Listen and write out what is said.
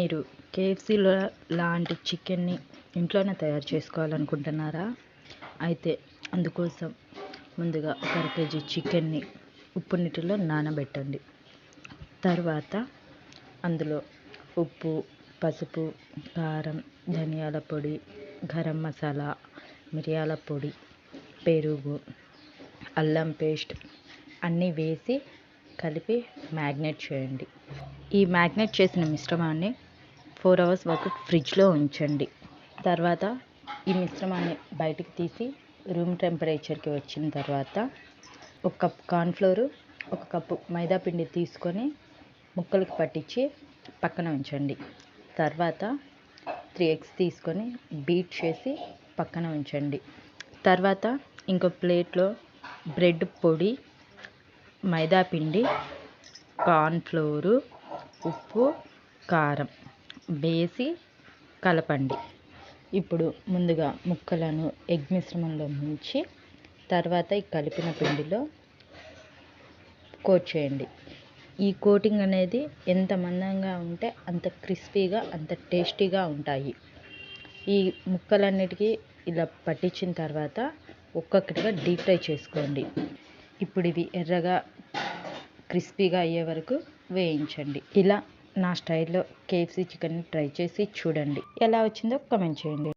మీరు కేఎఫ్సీలో లాంటి చికెన్ని ఇంట్లోనే తయారు చేసుకోవాలనుకుంటున్నారా? అయితే అందుకోసం ముందుగా ఒక అర కేజీ చికెన్ని ఉప్పు నీటిలో నానబెట్టండి. తర్వాత అందులో ఉప్పు, పసుపు, కారం, ధనియాల పొడి, గరం మసాలా, మిరియాల పొడి, పెరుగు, అల్లం పేస్ట్ అన్నీ వేసి కలిపి మ్యాగ్నేట్ చేయండి. ఈ మ్యాగ్నేట్ చేసిన మిశ్రమాన్ని 4 అవర్స్ వరకు ఫ్రిడ్జ్లో ఉంచండి. తర్వాత ఈ మిశ్రమాన్ని బయటికి తీసి రూమ్ టెంపరేచర్కి వచ్చిన తర్వాత ఒక కప్ కార్న్ఫ్లోరు, ఒక కప్పు మైదా పిండి తీసుకొని ముక్కలకు పట్టించి పక్కన ఉంచండి. తర్వాత 3 ఎగ్స్ తీసుకొని బీట్ చేసి పక్కన ఉంచండి. తర్వాత ఇంకో ప్లేట్లో బ్రెడ్ పొడి, మైదా పిండి, కార్న్ఫ్లోరు, ఉప్పు, కారం వేసి కలపండి. ఇప్పుడు ముందుగా ముక్కలను ఎగ్ మిశ్రమంలో ముంచి తర్వాత ఈ కలిపిన పిండిలో కోట్ చేయండి. ఈ కోటింగ్ అనేది ఎంత మందంగా ఉంటే అంత క్రిస్పీగా, అంత టేస్టీగా ఉంటాయి. ఈ ముక్కలన్నిటికీ ఇలా పట్టించిన తర్వాత ఒక్కొక్కటిగా డీప్ ఫ్రై చేసుకోండి. ఇప్పుడు ఇవి ఎర్రగా క్రిస్పీగా అయ్యే వరకు వేయించండి. ఇలా నా స్టైల్లో కేఎఫ్సీ చికెన్ని ట్రై చేసి చూడండి. ఎలా వచ్చిందో కామెంట్ చేయండి.